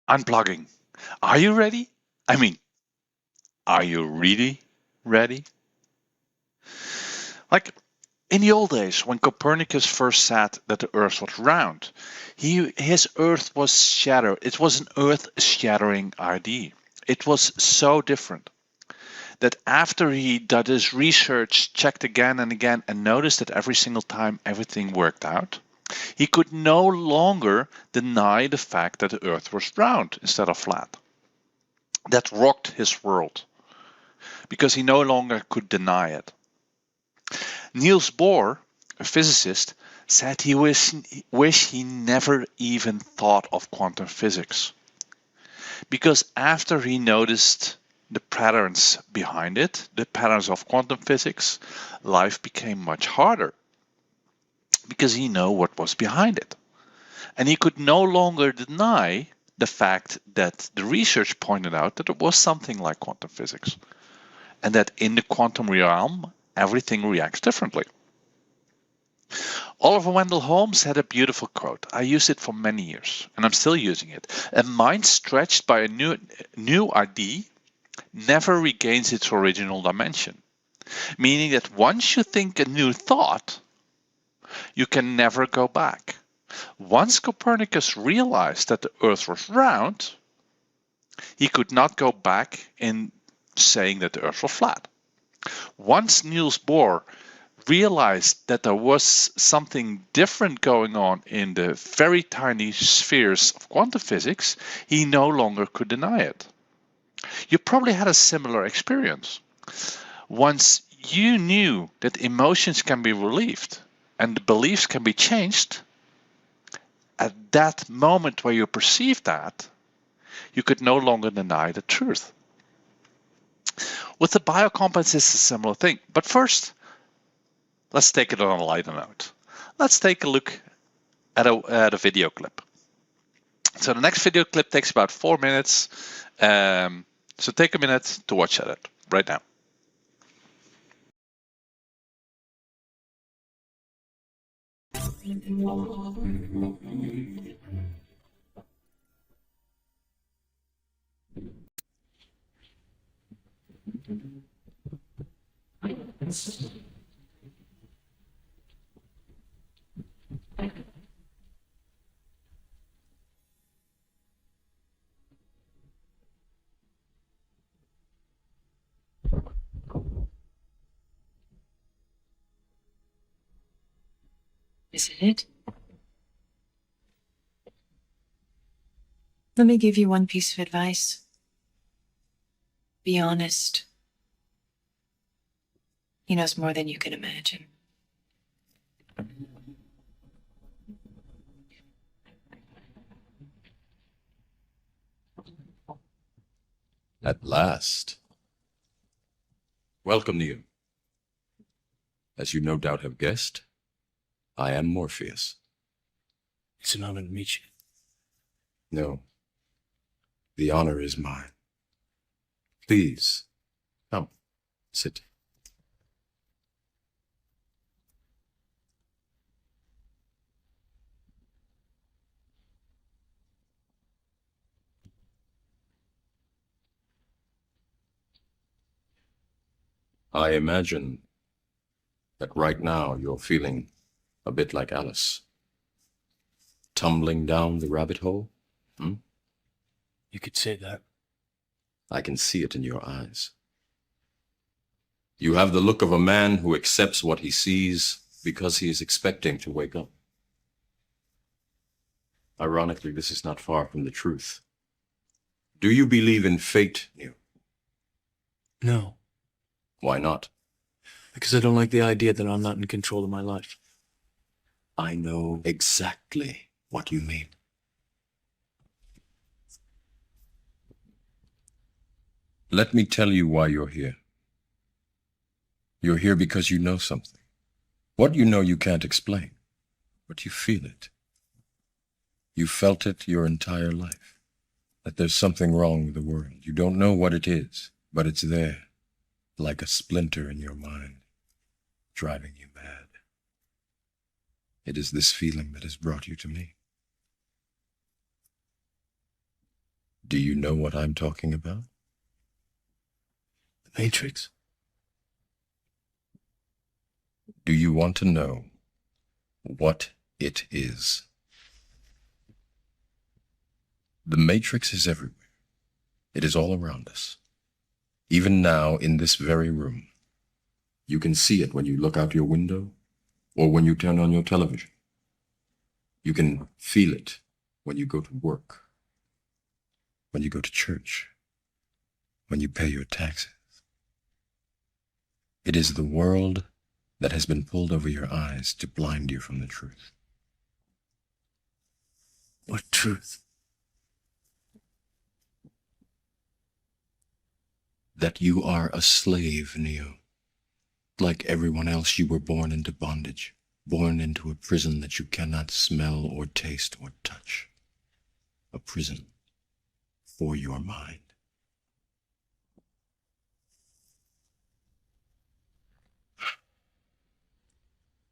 Unplugging. Are you ready? I mean, are you really ready? Like in the old days, when Copernicus first said that the Earth was round, his Earth was shattered. It was an Earth-shattering idea. It was so different that after he did his research, checked again and again, and noticed that every single time everything worked out, he could no longer deny the fact that the Earth was round instead of flat. That rocked his world because he no longer could deny it. Niels Bohr, a physicist, said he wished he never even thought of quantum physics. Because after he noticed the patterns behind it, the patterns of quantum physics, life became much harder. Because he knew what was behind it. And he could no longer deny the fact that the research pointed out that it was something like quantum physics. And that in the quantum realm, everything reacts differently. Oliver Wendell Holmes had a beautiful quote. I used it for many years, and I'm still using it. A mind stretched by a new idea never regains its original dimension. Meaning that once you think a new thought, you can never go back. Once Copernicus realized that the Earth was round, he could not go back in saying that the Earth was flat. Once Niels Bohr realized that there was something different going on in the very tiny spheres of quantum physics, he no longer could deny it. You probably had a similar experience. Once you knew that emotions can be relieved and the beliefs can be changed, at that moment where you perceived that, you could no longer deny the truth. With the BioCompass, it's a similar thing. But first, let's take it on a lighter note. Let's take a look at a video clip. So the next video clip takes about 4 minutes. So take a minute to watch it right now. Is it? Let me give you one piece of advice. Be honest. He knows more than you can imagine. At last. Welcome to you. As you no doubt have guessed, I am Morpheus. It's an honor to meet you. No, the honor is mine. Please, come, sit. I imagine that right now you're feeling a bit like Alice. Tumbling down the rabbit hole? You could say that. I can see it in your eyes. You have the look of a man who accepts what he sees because he is expecting to wake up. Ironically, this is not far from the truth. Do you believe in fate, Neil? No, Why not? because I don't like the idea that I'm not in control of my life. I know exactly what you mean. Let me tell you why you're here. You're here because you know something. What you know you can't explain, but you feel it. You felt it your entire life, that there's something wrong with the world. You don't know what it is, but it's there, like a splinter in your mind, driving you mad. It is this feeling that has brought you to me. Do you know what I'm talking about? The Matrix? Do you want to know what it is? The Matrix is everywhere. It is all around us. Even now, in this very room. You can see it when you look out your window or when you turn on your television. You can feel it when you go to work, when you go to church, when you pay your taxes. It is the world that has been pulled over your eyes to blind you from the truth. What truth? That you are a slave, Neo. Like everyone else, you were born into bondage, born into a prison that you cannot smell or taste or touch. A prison for your mind.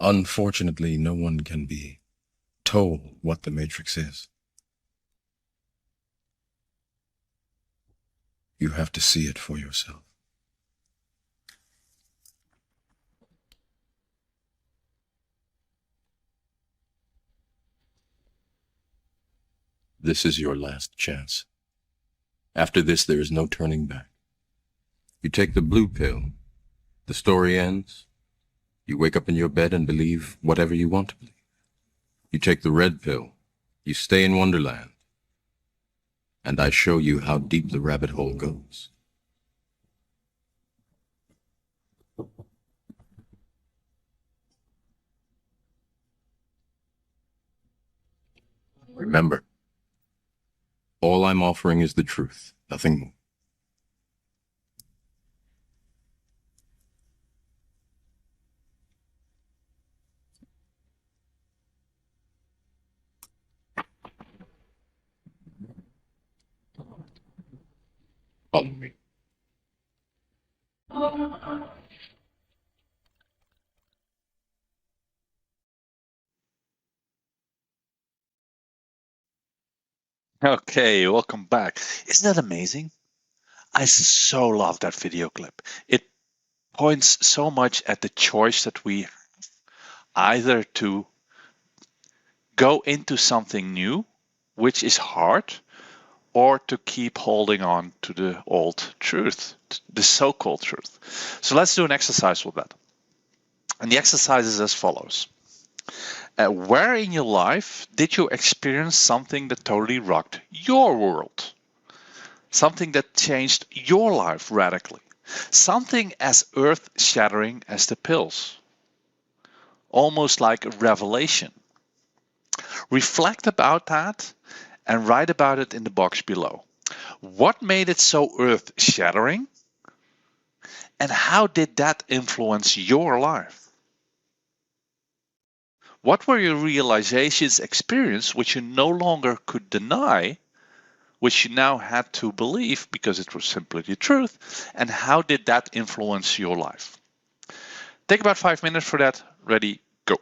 Unfortunately, no one can be told what the Matrix is. You have to see it for yourself. This is your last chance. After this, there is no turning back. You take the blue pill, the story ends. You wake up in your bed and believe whatever you want to believe. You take the red pill, you stay in Wonderland, and I show you how deep the rabbit hole goes. Remember, all I'm offering is the truth, nothing more. Follow me. Okay, welcome back. Isn't that amazing? I so love that video clip. It points so much at the choice that we have, either to go into something new, which is hard, or to keep holding on to the old truth, the so-called truth. So let's do an exercise with that. And the exercise is as follows. Where in your life did you experience something that totally rocked your world? Something that changed your life radically? Something as earth-shattering as the pills? Almost like a revelation. Reflect about that and write about it in the box below. What made it so earth-shattering? And how did that influence your life? What were your realizations, experience, which you no longer could deny, which you now had to believe because it was simply the truth? And how did that influence your life? Take about 5 minutes for that. Ready, go.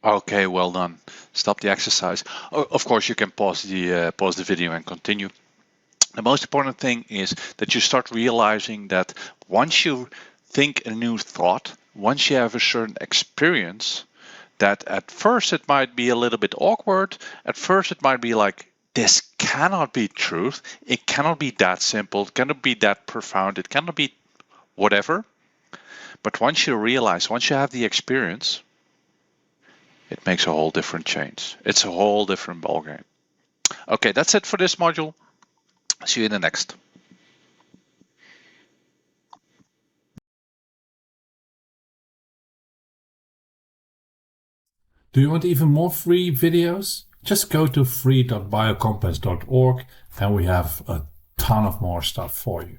Okay, well done. Stop the exercise. Of course, you can pause the video and continue. The most important thing is that you start realizing that once you think a new thought, once you have a certain experience, that at first it might be a little bit awkward. At first it might be like, this cannot be truth. It cannot be that simple. It cannot be that profound. It cannot be whatever. But once you realize, once you have the experience, it makes a whole different change. It's a whole different ballgame. Okay, that's it for this module. See you in the next. Do you want even more free videos? Just go to free.biocompass.org and we have a ton of more stuff for you.